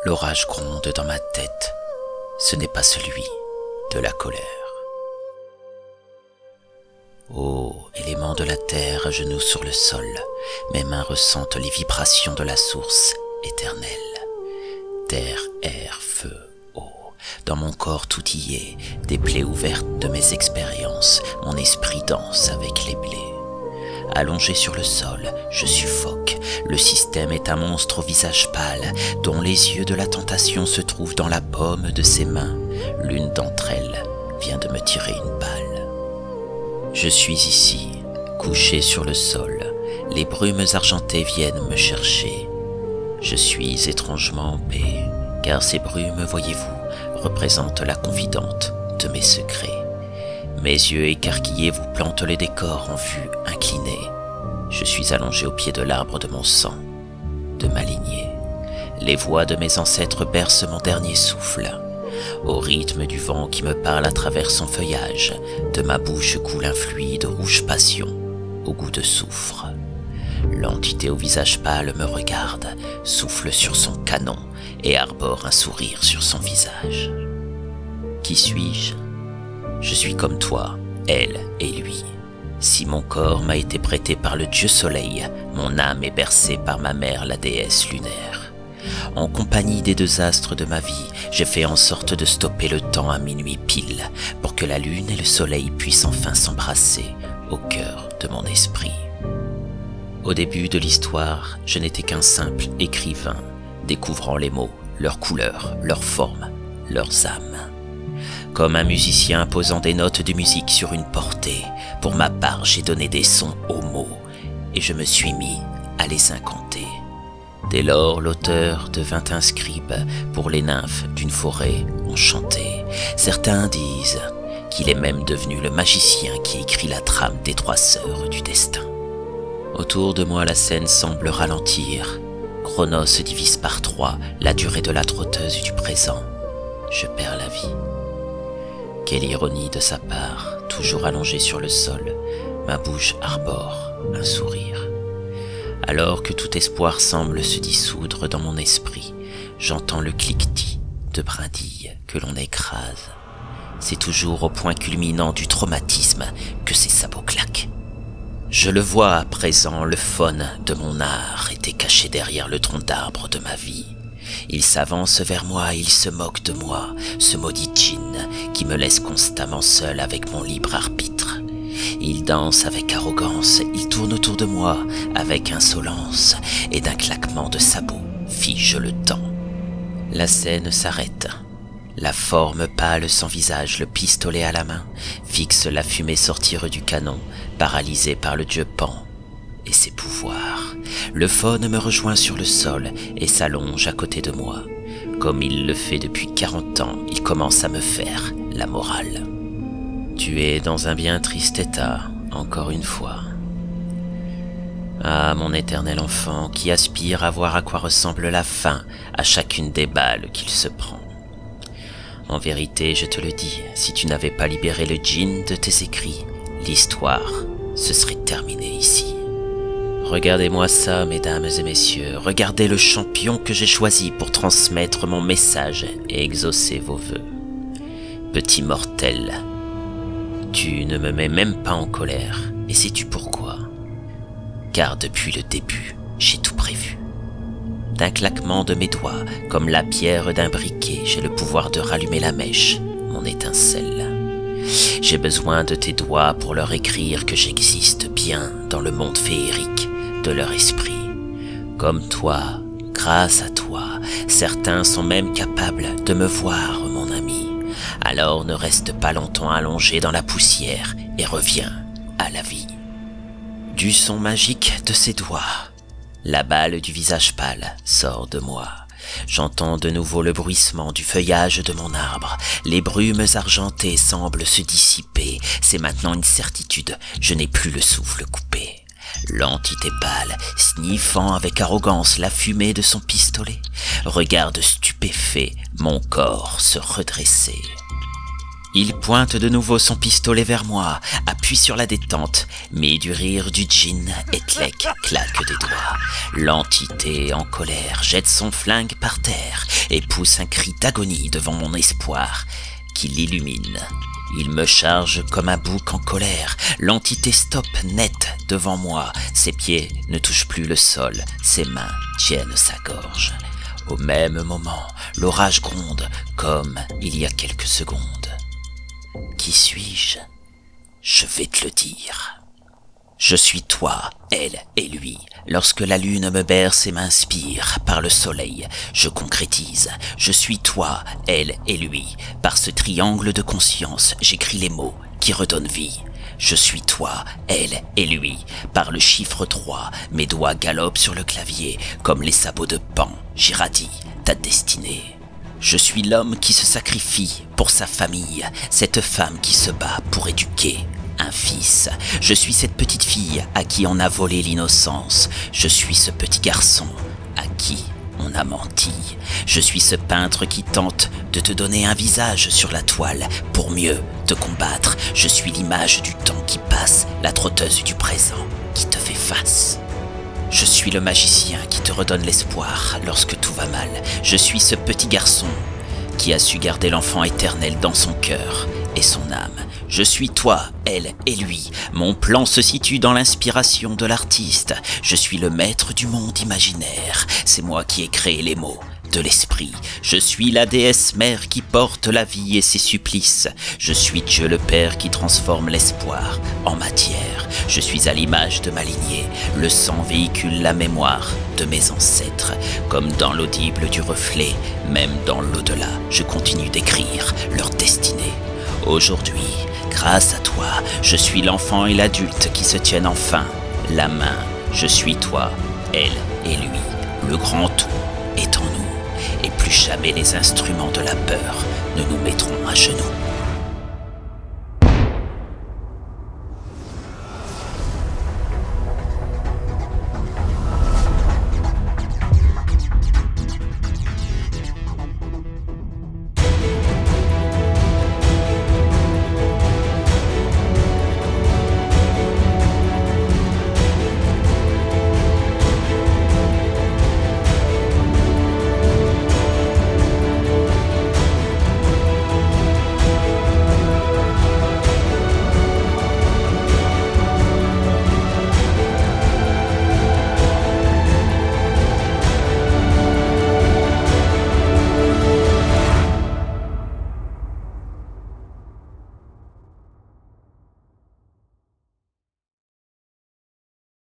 L'orage gronde dans ma tête, ce n'est pas celui de la colère. Ô éléments de la terre, à genoux sur le sol, mes mains ressentent les vibrations de la source éternelle. Terre, air, feu, eau, dans mon corps tout y est, des plaies ouvertes de mes expériences, mon esprit danse avec les blés. Allongé sur le sol, je suffoque. Le système est un monstre au visage pâle, dont les yeux de la tentation se trouvent dans la paume de ses mains. L'une d'entre elles vient de me tirer une balle. Je suis ici, couché sur le sol. Les brumes argentées viennent me chercher. Je suis étrangement en paix, car ces brumes, voyez-vous, représentent la confidente de mes secrets. Mes yeux écarquillés vous plantent le décor en vue inclinée. Je suis allongé au pied de l'arbre de mon sang, de ma lignée. Les voix de mes ancêtres bercent mon dernier souffle. Au rythme du vent qui me parle à travers son feuillage, de ma bouche coule un fluide rouge passion, au goût de soufre. L'entité au visage pâle me regarde, souffle sur son canon et arbore un sourire sur son visage. Qui suis-je ? Je suis comme toi, elle et lui. Si mon corps m'a été prêté par le dieu soleil, mon âme est bercée par ma mère, la déesse lunaire. En compagnie des deux astres de ma vie, j'ai fait en sorte de stopper le temps à minuit pile, pour que la lune et le soleil puissent enfin s'embrasser au cœur de mon esprit. Au début de l'histoire, je n'étais qu'un simple écrivain, découvrant les mots, leurs couleurs, leurs formes, leurs âmes. Comme un musicien posant des notes de musique sur une portée, pour ma part j'ai donné des sons aux mots, et je me suis mis à les incanter. Dès lors l'auteur devint un scribe pour les nymphes d'une forêt enchantée. Certains disent qu'il est même devenu le magicien qui écrit la trame des 3 sœurs du destin. Autour de moi la scène semble ralentir. Chronos divise par 3 la durée de la trotteuse du présent. Je perds la vie. Quelle ironie de sa part, toujours allongé sur le sol, ma bouche arbore un sourire. Alors que tout espoir semble se dissoudre dans mon esprit, j'entends le cliquetis de brindilles que l'on écrase. C'est toujours au point culminant du traumatisme que ces sabots claquent. Je le vois à présent, le faune de mon art était caché derrière le tronc d'arbre de ma vie. Il s'avance vers moi, il se moque de moi, ce maudit djinn qui me laisse constamment seul avec mon libre arbitre. Il danse avec arrogance, il tourne autour de moi avec insolence, et d'un claquement de sabots fige le temps. La scène s'arrête. La forme pâle sans visage, le pistolet à la main, fixe la fumée sortir du canon, paralysé par le dieu Pan et ses pouvoirs. Le faune me rejoint sur le sol et s'allonge à côté de moi. Comme il le fait depuis 40 ans, il commence à me faire la morale. Tu es dans un bien triste état, encore une fois. Ah, mon éternel enfant, qui aspire à voir à quoi ressemble la fin à chacune des balles qu'il se prend. En vérité, je te le dis, si tu n'avais pas libéré le djinn de tes écrits, l'histoire se serait terminée ici. Regardez-moi ça, mesdames et messieurs, regardez le champion que j'ai choisi pour transmettre mon message et exaucer vos vœux. Petit mortel, tu ne me mets même pas en colère, et sais-tu pourquoi ? Car depuis le début, j'ai tout prévu. D'un claquement de mes doigts, comme la pierre d'un briquet, j'ai le pouvoir de rallumer la mèche, mon étincelle. J'ai besoin de tes doigts pour leur écrire que j'existe bien dans le monde féerique de leur esprit. Comme toi, grâce à toi, certains sont même capables de me voir, mon ami. Alors ne reste pas longtemps allongé dans la poussière et reviens à la vie. Du son magique de ses doigts, la balle du visage pâle sort de moi. J'entends de nouveau le bruissement du feuillage de mon arbre. Les brumes argentées semblent se dissiper. C'est maintenant une certitude, je n'ai plus le souffle coupé. L'entité pâle, sniffant avec arrogance la fumée de son pistolet, regarde stupéfait mon corps se redresser. Il pointe de nouveau son pistolet vers moi, appuie sur la détente, mais du rire du djinn, Etlek claque des doigts. L'entité en colère jette son flingue par terre et pousse un cri d'agonie devant mon espoir qui l'illumine. Il me charge comme un bouc en colère, l'entité stoppe net devant moi, ses pieds ne touchent plus le sol, ses mains tiennent sa gorge. Au même moment, l'orage gronde comme il y a quelques secondes. Qui suis-je ? Je vais te le dire. Je suis toi, elle et lui. Lorsque la lune me berce et m'inspire, par le soleil, je concrétise. Je suis toi, elle et lui. Par ce triangle de conscience, j'écris les mots qui redonnent vie. Je suis toi, elle et lui. Par le chiffre 3, mes doigts galopent sur le clavier, comme les sabots de Pan. J'irradie ta destinée. Je suis l'homme qui se sacrifie pour sa famille, cette femme qui se bat pour éduquer un fils. Je suis cette petite fille à qui on a volé l'innocence. Je suis ce petit garçon à qui on a menti. Je suis ce peintre qui tente de te donner un visage sur la toile pour mieux te combattre. Je suis l'image du temps qui passe, la trotteuse du présent qui te fait face. Je suis le magicien qui te redonne l'espoir lorsque tout va mal. Je suis ce petit garçon qui a su garder l'enfant éternel dans son cœur et son âme. Je suis toi, elle et lui. Mon plan se situe dans l'inspiration de l'artiste. Je suis le maître du monde imaginaire. C'est moi qui ai créé les mots de l'esprit. Je suis la déesse mère qui porte la vie et ses supplices. Je suis Dieu le Père qui transforme l'espoir en matière. Je suis à l'image de ma lignée. Le sang véhicule la mémoire de mes ancêtres. Comme dans l'audible du reflet, même dans l'au-delà, je continue d'écrire leur destinée. Aujourd'hui, grâce à toi, je suis l'enfant et l'adulte qui se tiennent enfin la main. Je suis toi, elle et lui. Le grand tout est en nous. Et plus jamais les instruments de la peur ne nous mettront à genoux.